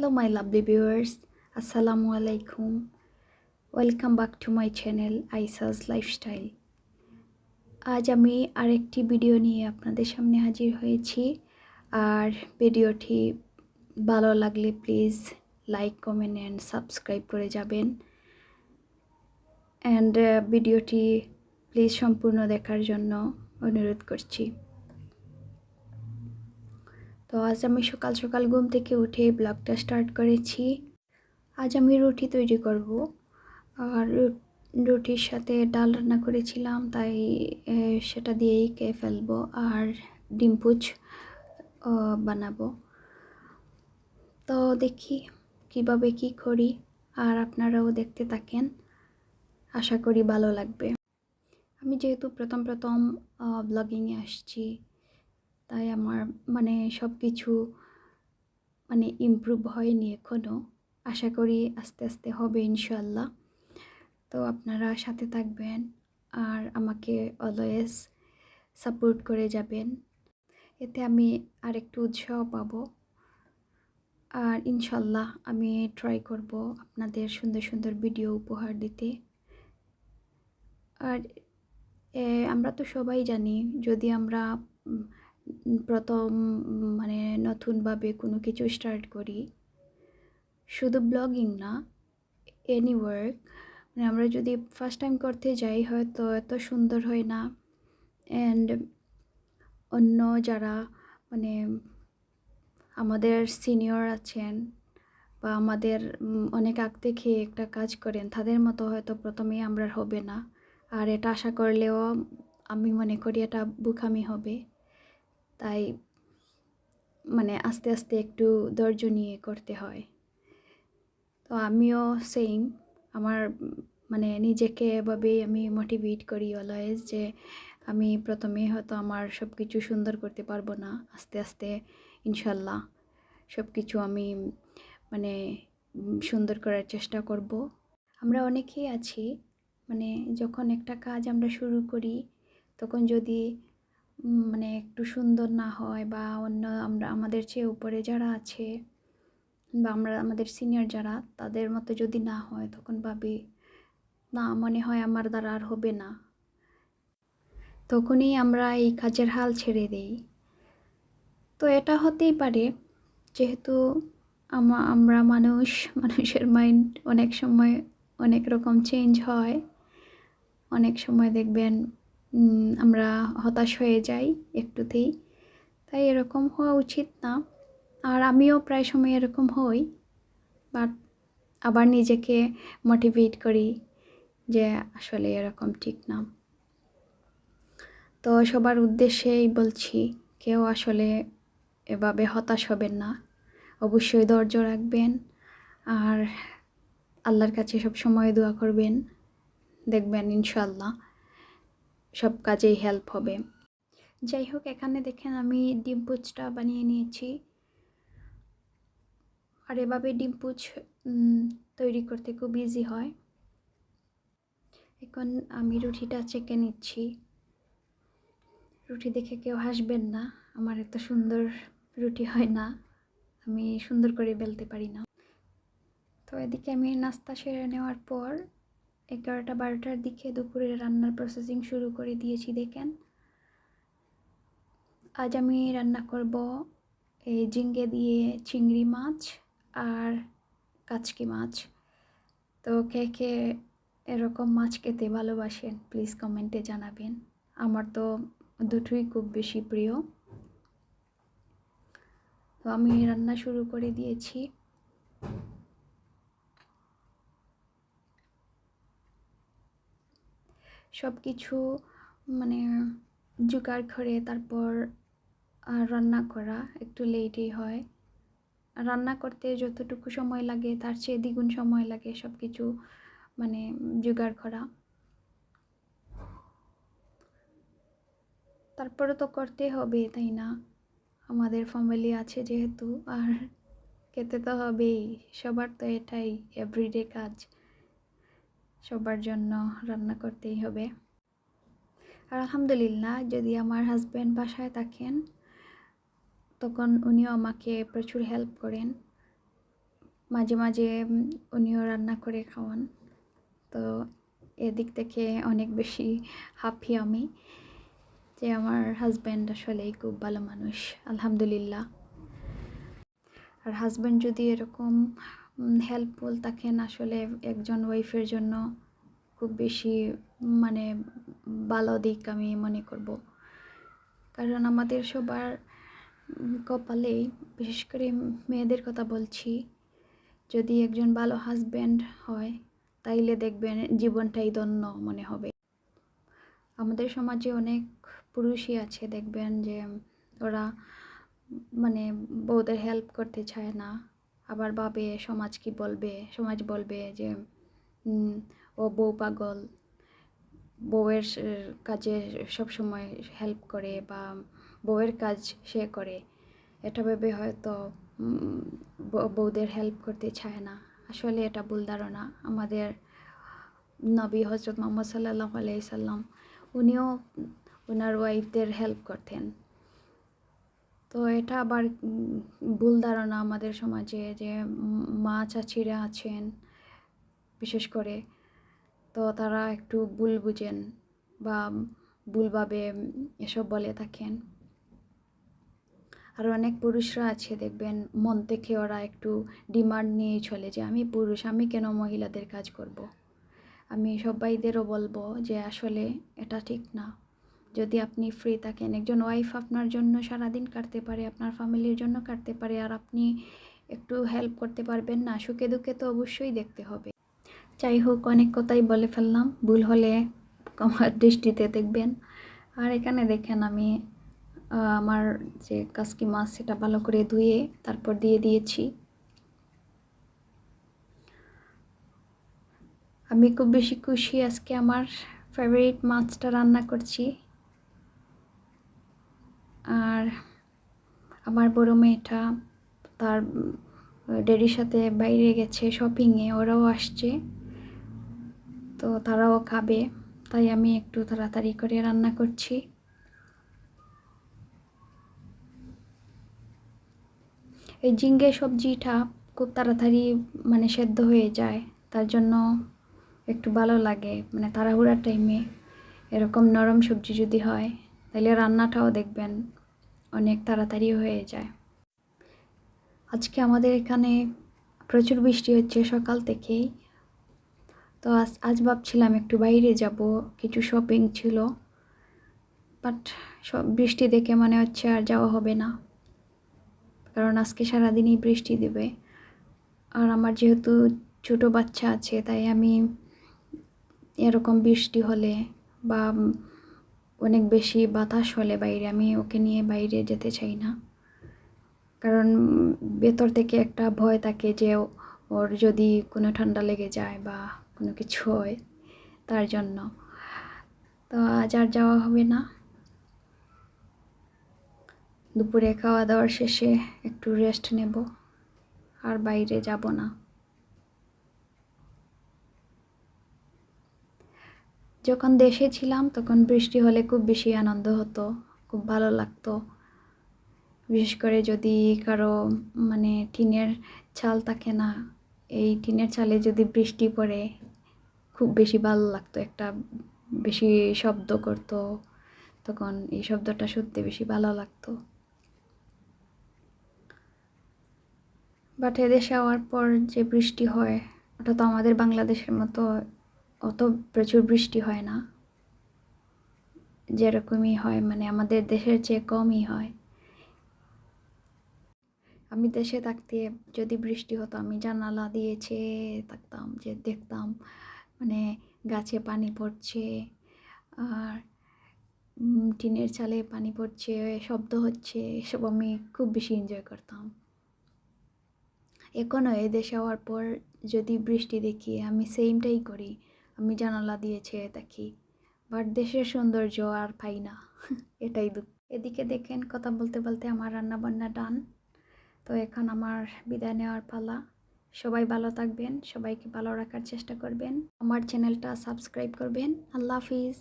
Hello my lovely viewers, Assalamu alaikum. Welcome back to my channel Aisa's Lifestyle. আজ আমি আরেকটি video নিয়ে আপনাদের সামনে হাজির হয়েছি। আর ভিডিওটি ভালো লাগলে please like, comment and subscribe করে যাবেন। এন্ড ভিডিওটি প্লিজ সম্পূর্ণ দেখার জন্য অনুরোধ করছি। তো আজ আমি সকাল সকাল ঘুম থেকে উঠে ব্লগটা স্টার্ট করেছি। আজ আমি রুটি তৈরি করব। আর রুটির সাথে ডাল রান্না করেছিলাম, তাই সেটা দিয়েই খেয়ে ফেলবো। আর ডিম পুচ বানাবো। তো দেখি কিভাবে কি করি, আর আপনারাও দেখতে থাকেন, আশা করি ভালো লাগবে। আমি যেহেতু প্রথম ব্লগিংয়ে আসছি, তাই আমার সব কিছু ইমপ্রুভ হয়নি এখনও। আশা করি আস্তে আস্তে হবে ইনশাআল্লাহ। তো আপনারা সাথে থাকবেন আর আমাকে অলওয়েজ সাপোর্ট করে যাবেন, এতে আমি আরেকটু উৎসাহ পাবো। আর ইনশাআল্লাহ আমি ট্রাই করব আপনাদের সুন্দর সুন্দর ভিডিও উপহার দিতে। আর আমরা তো সবাই জানি, যদি আমরা প্রথম নতুনভাবে কোনো কিছু স্টার্ট করি, শুধু ব্লগিং না, এনি ওয়ার্ক, আমরা যদি ফার্স্ট টাইম করতে যাই হয়তো এত সুন্দর হয় না। অ্যান্ড অন্য যারা আমাদের সিনিয়র আছেন বা আমাদের অনেক আগ থেকে একটা কাজ করেন, তাদের মতো হয়তো প্রথমেই আমরা হবে না। আর এটা আশা করলেও আমি মনে করি এটা বোকামি হবে। তাই আস্তে আস্তে একটু ধৈর্য নিয়ে করতে হয়। তো আমিও সেম, আমার নিজেকে এভাবেই আমি মোটিভেট করি অলওয়েজ, যে আমি প্রথমে হয়তো আমার সব কিছু সুন্দর করতে পারবো না, আস্তে আস্তে ইনশাল্লাহ সব কিছু আমি সুন্দর করার চেষ্টা করব। আমরা অনেকেই আছি, যখন একটা কাজ আমরা শুরু করি, তখন যদি একটু সুন্দর না হয়, বা অন্য আমাদের চেয়ে উপরে যারা আছে বা আমাদের সিনিয়র যারা, তাদের মতো যদি না হয়, তখন ভাবি না, মনে হয় আমার দ্বারা আর হবে না। তখনই আমরা এই কাজের হাল ছেড়ে দেই। তো এটা হতেই পারে, যেহেতু আমরা মানুষের মাইন্ড অনেক সময় অনেক রকম চেঞ্জ হয়। অনেক সময় দেখবেন আমরা হতাশ হয়ে যাই একটুতেই, তাই এরকম হওয়া উচিত না। আর আমিও প্রায় সময় এরকম হই, বাট আবার নিজেকে মোটিভেট করি যে আসলে এরকম ঠিক না। তো সবার উদ্দেশ্যেই বলছি, কেউ আসলে এভাবে হতাশ হবেন না, অবশ্যই ধৈর্য রাখবেন আর আল্লাহর কাছে সব সময় দোয়া করবেন। দেখবেন ইনশাআল্লাহ সব কাজেই হেল্প হবে। যাই হোক, এখানে দেখেন আমি ডিম পুচটা বানিয়ে নিয়েছি। আর এভাবে ডিম পুচ তৈরি করতে খুব ইজি হয়। এখন আমি রুটিটা চেকে নিচ্ছি। রুটি দেখে কেউ হাসবেন না, আমার এত সুন্দর রুটি হয় না, আমি সুন্দর করে বেলতে পারি না। তো এদিকে আমি নাস্তা সেরে নেওয়ার পর 11টা-12টার দিকে দুপুরে রান্নার প্রসেসিং শুরু করে দিয়েছি। দেখেন, আজ আমি রান্না করব এই ঝিঙ্গে দিয়ে চিংড়ি মাছ আর কাচকি মাছ। তো কে কে এরকম মাছ খেতে ভালোবাসেন প্লিজ কমেন্টে জানাবেন। আমার তো দুটোই খুব বেশি প্রিয়। তো আমি রান্না শুরু করে দিয়েছি। সব কিছু জোগাড় করে তারপর রান্না করা একটু লেটই হয়। রান্না করতে যতটুকু সময় লাগে তার চেয়ে দ্বিগুণ সময় লাগে সব কিছু জোগাড় করা। তারপরে তো করতে হবে, তাই না? আমাদের ফ্যামিলি আছে যেহেতু, আর খেতে তো হবেই। সবার তো এটাই এভরিডে কাজ, সবার জন্য রান্না করতেই হবে। আর আলহামদুলিল্লাহ, যদি আমার হাজব্যান্ড বাসায় থাকেন, তখন উনিও আমাকে প্রচুর হেল্প করেন। মাঝে মাঝে উনিও রান্না করে খাওয়ান। তো এদিক থেকে অনেক বেশি হ্যাপি আমি যে আমার হাজব্যান্ড আসলেই খুব ভালো মানুষ, আলহামদুলিল্লাহ। আর হাজব্যান্ড যদি এরকম হেল্পফুল থাকেন, আসলে একজন ওয়াইফের জন্য খুব বেশি মানে ভালো দিক আমি মনে করব। কারণ আমাদের সবার কপালেই, বিশেষ করে মেয়েদের কথা বলছি, যদি একজন ভালো হাজব্যান্ড হয় তাইলে দেখবেন জীবনটাই ধন্য মনে হবে। আমাদের সমাজে অনেক পুরুষই আছে দেখবেন যে ওরা মানে বউদের হেল্প করতে চায় না, আবার ভাবে সমাজ কি বলবে, সমাজ বলবে যে ও বউ পাগল, বউয়ের কাজে সবসময় হেল্প করে বা বউয়ের কাজ সে করে, এটা ভেবে হয়তো বউদের হেল্প করতে চায় না। আসলে এটা ভুল ধারণা। আমাদের নবী হজরত মুহাম্মদ সাল্লাল্লাহু আলাইহি সাল্লাম উনিও ওনার ওয়াইফদের হেল্প করতেন। তো এটা আবার ভুল ধারণা আমাদের সমাজে যে মা চাচিরা আছেন বিশেষ করে, তো তারা একটু ভুল বুঝেন বা ভুলভাবে এসব বলে থাকেন। আর অনেক পুরুষরা আছে দেখবেন মন থেকে ওরা একটু ডিমান্ড নিয়ে চলে যে আমি পুরুষ, আমি কেন মহিলাদের কাজ করব। আমি সবাইদেরও বলবো যে আসলে এটা ঠিক না। যদি আপনি ফ্রি থাকেন, একজন ওয়াইফ আপনার জন্য সারাদিন কাটতে পারে, আপনার ফ্যামিলির জন্য কাটতে পারে, আর আপনি একটু হেল্প করতে পারবেন না, সুখে দুঃখে তো অবশ্যই দেখতে হবে। যাই হোক, অনেক কথাই বলে ফেললাম, ভুল হলে আমার দৃষ্টিতে দেখবেন। আর এখানে দেখেন আমি আমার যে কাসকি মাছ সেটা ভালো করে ধুয়ে তারপর দিয়ে দিয়েছি। আমি খুব বেশি খুশি, আজকে আমার ফেভারিট মাছটা রান্না করছি। আর আমার বড় মেয়েটা তার ড্যাডির সাথে বাইরে গেছে শপিংয়ে, ওরাও আসছে, তো তারাও খাবে, তাই আমি একটু তাড়াতাড়ি করে রান্না করছি। এই ঝিঙ্গে সবজিটা খুব তাড়াতাড়ি মানে সেদ্ধ হয়ে যায়, তার জন্য একটু ভালো লাগে। মানে তাড়াহুড়ার টাইমে এরকম নরম সবজি যদি হয় তাহলে রান্নাটাও দেখবেন অনেক তাড়াতাড়ি হয়ে যায়। আজকে আমাদের এখানে প্রচুর বৃষ্টি হচ্ছে সকাল থেকেই। তো আজ ভাবছিলাম একটু বাইরে যাব, কিছু শপিং ছিল, বাট বৃষ্টি দেখে মনে হচ্ছে আর যাওয়া হবে না, কারণ আজকে সারাদিনই বৃষ্টি দেবে। আর আমার যেহেতু ছোটো বাচ্চা আছে, তাই আমি এরকম বৃষ্টি হলে বা অনেক বেশি বাতাস হলে বাইরে, আমি ওকে নিয়ে বাইরে যেতে চাই না। কারণ ভেতর থেকে একটা ভয় থাকে যে ওর যদি কোনো ঠান্ডা লেগে যায় বা কোনো কিছু হয়, তার জন্য। তো আজ আর যাওয়া হবে না। দুপুরে খাওয়া দাওয়ার শেষে একটু রেস্ট নেব, আর বাইরে যাব না। যখন দেশে ছিলাম তখন বৃষ্টি হলে খুব বেশি আনন্দ হতো, খুব ভালো লাগতো। বিশেষ করে যদি কারো মানে টিনের চাল থাকে না, এই টিনের চালে যদি বৃষ্টি পড়ে খুব বেশি ভালো লাগতো, একটা বেশি শব্দ করতো, তখন এই শব্দটা শুনতে বেশি ভালো লাগতো। বাট এদেশে যাওয়ার পর যে বৃষ্টি হয়, ওটা তো আমাদের বাংলাদেশের মতো অত প্রচুর বৃষ্টি হয় না, যেরকমই হয় মানে আমাদের দেশের চেয়ে কমই হয়। আমি দেশে থাকতে যদি বৃষ্টি হতো, আমি জানালা দিয়ে চেয়ে থাকতাম, যে দেখতাম মানে গাছে পানি পড়ছে আর টিনের চালে পানি পড়ছে, শব্দ হচ্ছে, এসব আমি খুব বেশি এনজয় করতাম। এখনও এই দেশে হওয়ার পর যদি বৃষ্টি দেখি আমি সেমটাই করি, আমি জানালা দিয়ে চেয়ে থাকি। বাট দেশের সৌন্দর্য আর পাই না, এটাই দুঃখ। এদিকে দেখেন কথা বলতে বলতে আমার রান্না বান্না ডান। তো এখন আমার বিদায় নেওয়ার পালা। সবাই ভালো থাকবেন, সবাইকে ভালো রাখার চেষ্টা করবেন, আমার চ্যানেলটা সাবস্ক্রাইব করবেন। আল্লাহ হাফিজ।